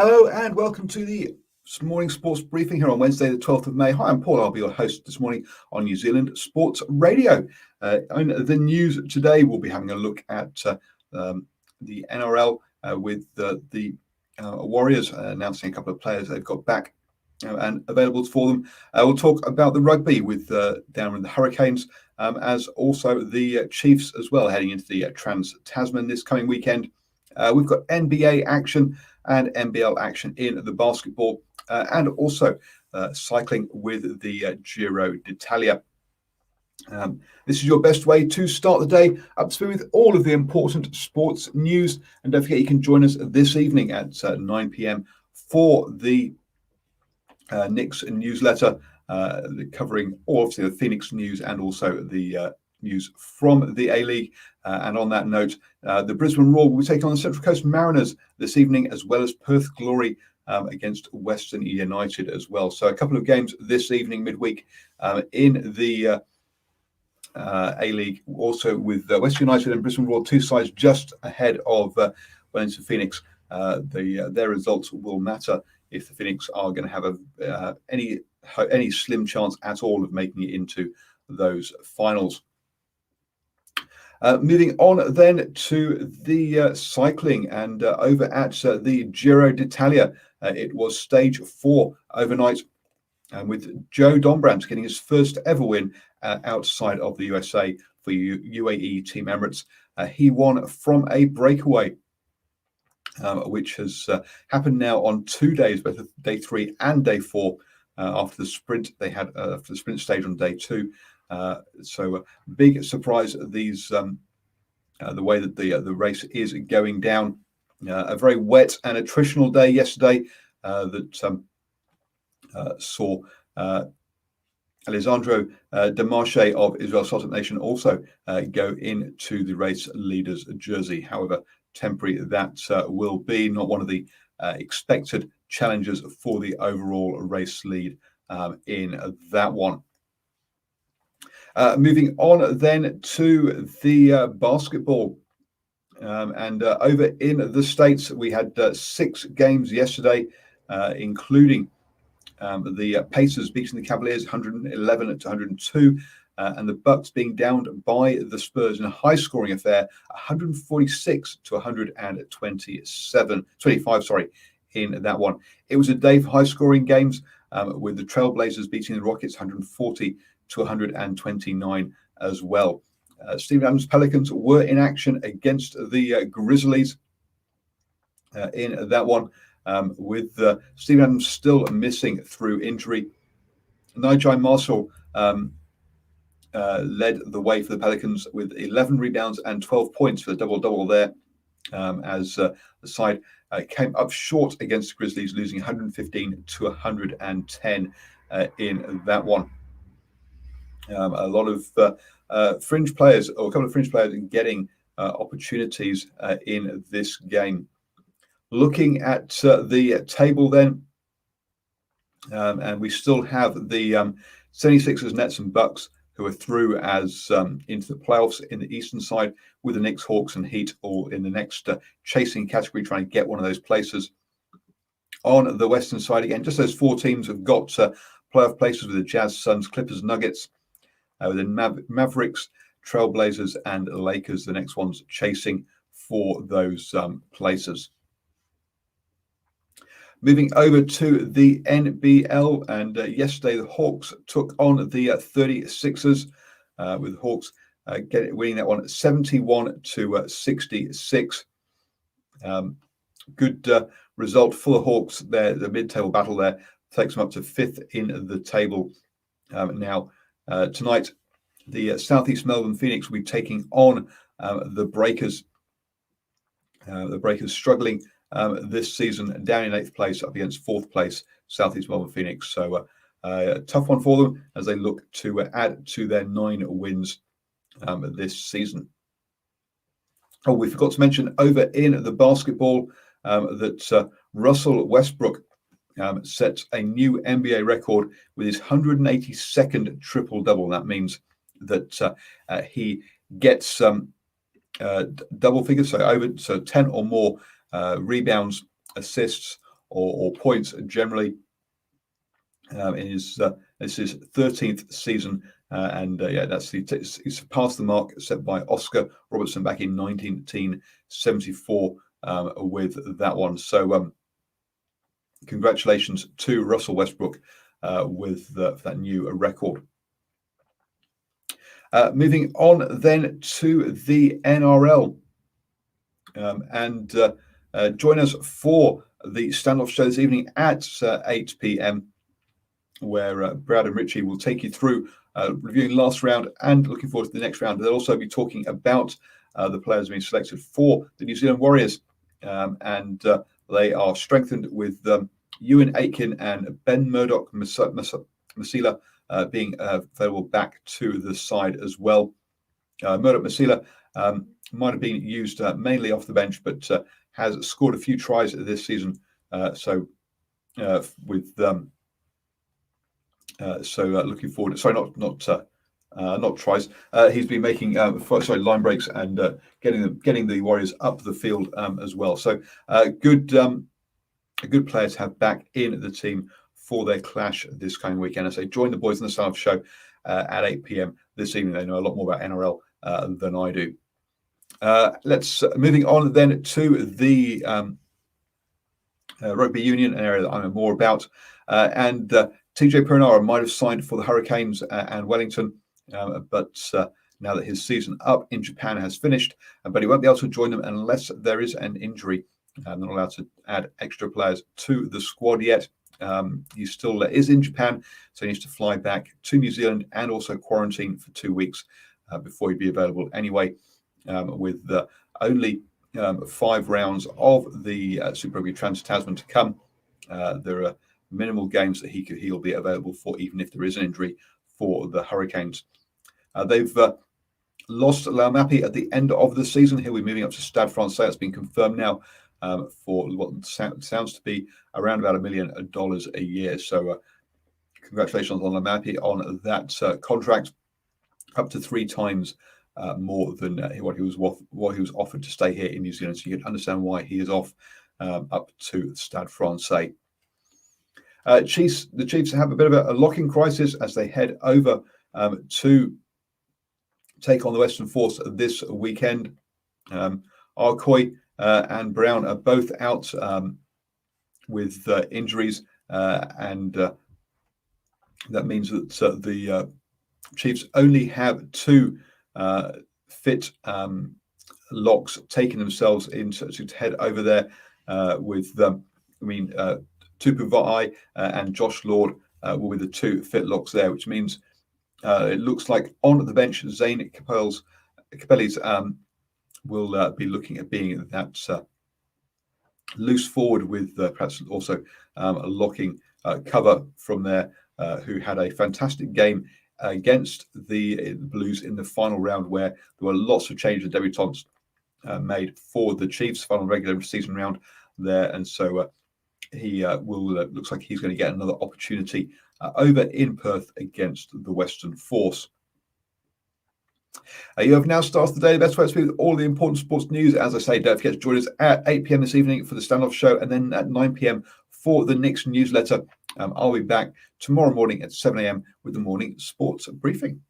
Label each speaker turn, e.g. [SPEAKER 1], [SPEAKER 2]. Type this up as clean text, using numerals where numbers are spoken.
[SPEAKER 1] Hello and welcome to the morning sports briefing here on Wednesday, the 12th of May. Hi, I'm Paul. I'll be your host this morning on New Zealand Sports Radio. In the news today, we'll be having a look at the NRL with the Warriors announcing a couple of players they've got back and available for them. We'll talk about the rugby with down in the Hurricanes, as also the Chiefs as well, heading into the Trans-Tasman this coming weekend. We've got NBA action and NBL action in the basketball, and also cycling with the Giro d'Italia. This is your best way to start the day, up to speed with all of the important sports news. And don't forget, you can join us this evening at 9 p.m. for the Knicks newsletter, covering all of the Phoenix news and also the news from the A-League. And on that note, the Brisbane Roar will be taking on the Central Coast Mariners this evening, as well as Perth Glory against Western United as well. So a couple of games this evening, midweek, in the A-League, also with Western United and Brisbane Roar, two sides just ahead of Wellington Phoenix. Their results will matter if the Phoenix are going to have any slim chance at all of making it into those finals. Moving on then to the cycling, and over at the Giro d'Italia, it was stage 4 overnight, with Joe Dombrand getting his first ever win outside of the USA for UAE Team Emirates. He won from a breakaway, which has happened now on 2 days, both day 3 and day 4, after the sprint they had for the sprint stage on day 2. So big surprise the way that the race is going down. A very wet and attritional day yesterday that saw Alessandro Demarche of Israel Sultan Nation also go into the race leader's jersey. However, temporary that will be, not one of the expected challenges for the overall race lead in that one. Moving on then to the basketball, and over in the States, we had 6 games yesterday, including the Pacers beating the Cavaliers 111 to 102, and the Bucks being downed by the Spurs in a high-scoring affair, 146 to 125. In that one, it was a day for high-scoring games, with the Trailblazers beating the Rockets 140 to 129 as well. Steven Adams' Pelicans were in action against the Grizzlies in that one, with Steven Adams still missing through injury. Nigel Marshall led the way for the Pelicans with 11 rebounds and 12 points for the double-double there, as the side came up short against the Grizzlies, losing 115 to 110 in that one. A lot of fringe players, or a couple of fringe players, getting opportunities in this game. Looking at the table then, and we still have the 76ers, Nets and Bucks, who are through as into the playoffs in the Eastern side, with the Knicks, Hawks and Heat all in the next chasing category, trying to get one of those places. On the Western side, again, just those 4 teams have got playoff places, with the Jazz, Suns, Clippers, Nuggets, then Mavericks, Trailblazers and Lakers, the next ones chasing for those places. Moving over to the NBL, and yesterday the Hawks took on the 36ers, with Hawks winning that one 71 to 66. Good result for the Hawks there. The mid-table battle there takes them up to 5th in the table now. Tonight, the Southeast Melbourne Phoenix will be taking on the Breakers. The Breakers struggling this season, down in 8th place, up against 4th place Southeast Melbourne Phoenix. So a tough one for them as they look to add to their 9 wins this season. Oh, we forgot to mention over in the basketball that Russell Westbrook set a new NBA record with his 182nd triple-double. That means that he gets double figures, so 10 or more rebounds, assists or points generally. This is his 13th season, and he surpassed the mark set by Oscar Robertson back in 1974 with that one. So congratulations to Russell Westbrook with that new record. Moving on then to the NRL, and join us for the standoff show this evening at 8 p.m. where Brad and Richie will take you through reviewing last round and looking forward to the next round. They'll also be talking about the players being selected for the New Zealand Warriors, and they are strengthened with Ewan Aitken and Ben Murdoch-Masila being available back to the side as well. Murdoch-Masila might have been used mainly off the bench, but has scored a few tries this season. So looking forward. Sorry, not tries. He's been making line breaks and getting the Warriors up the field as well. So a good player to have back in the team for their clash this coming weekend. I say join the boys on the Standoff Show at 8 p.m. this evening. They know a lot more about NRL than I do. Let's moving on then to the Rugby Union, an area that I know more about, and TJ Perenara might have signed for the Hurricanes and Wellington, but now that his season up in Japan has finished, but he won't be able to join them unless there is an injury. They're not allowed to add extra players to the squad yet. He still is in Japan, so he needs to fly back to New Zealand and also quarantine for 2 weeks before he'd be available anyway, with only 5 rounds of the Super Rugby Trans-Tasman to come. There are minimal games that he'll be available for, even if there is an injury for the Hurricanes. They've lost Laumapi at the end of the season. He'll be moving up to Stade Francais. It's been confirmed now for what sounds to be around about $1 million a year. So congratulations on Laumapi on that contract, up to 3 times more than what he was offered to stay here in New Zealand. So you can understand why he is off up to Stade Francais. The Chiefs have a bit of a locking crisis as they head over to take on the Western Force this weekend. Arcoy and Brown are both out with injuries, and that means that the Chiefs only have 2 fit locks taking themselves to head over there with Tupu Va'ai and Josh Lord will be the 2 fit locks there, which means it looks like on the bench Zane Capelli's will be looking at being that loose forward with perhaps also a locking cover from there, who had a fantastic game against the Blues in the final round, where there were lots of changes and debutants made for the Chiefs final regular season round there, and so he looks like he's going to get another opportunity over in Perth against the Western Force. You have now started the day. Best way to speak with all the important sports news. As I say, don't forget to join us at 8 p.m. this evening for the Standoff Show, and then at 9 p.m. for the next newsletter. I'll be back tomorrow morning at 7 a.m. with the morning sports briefing.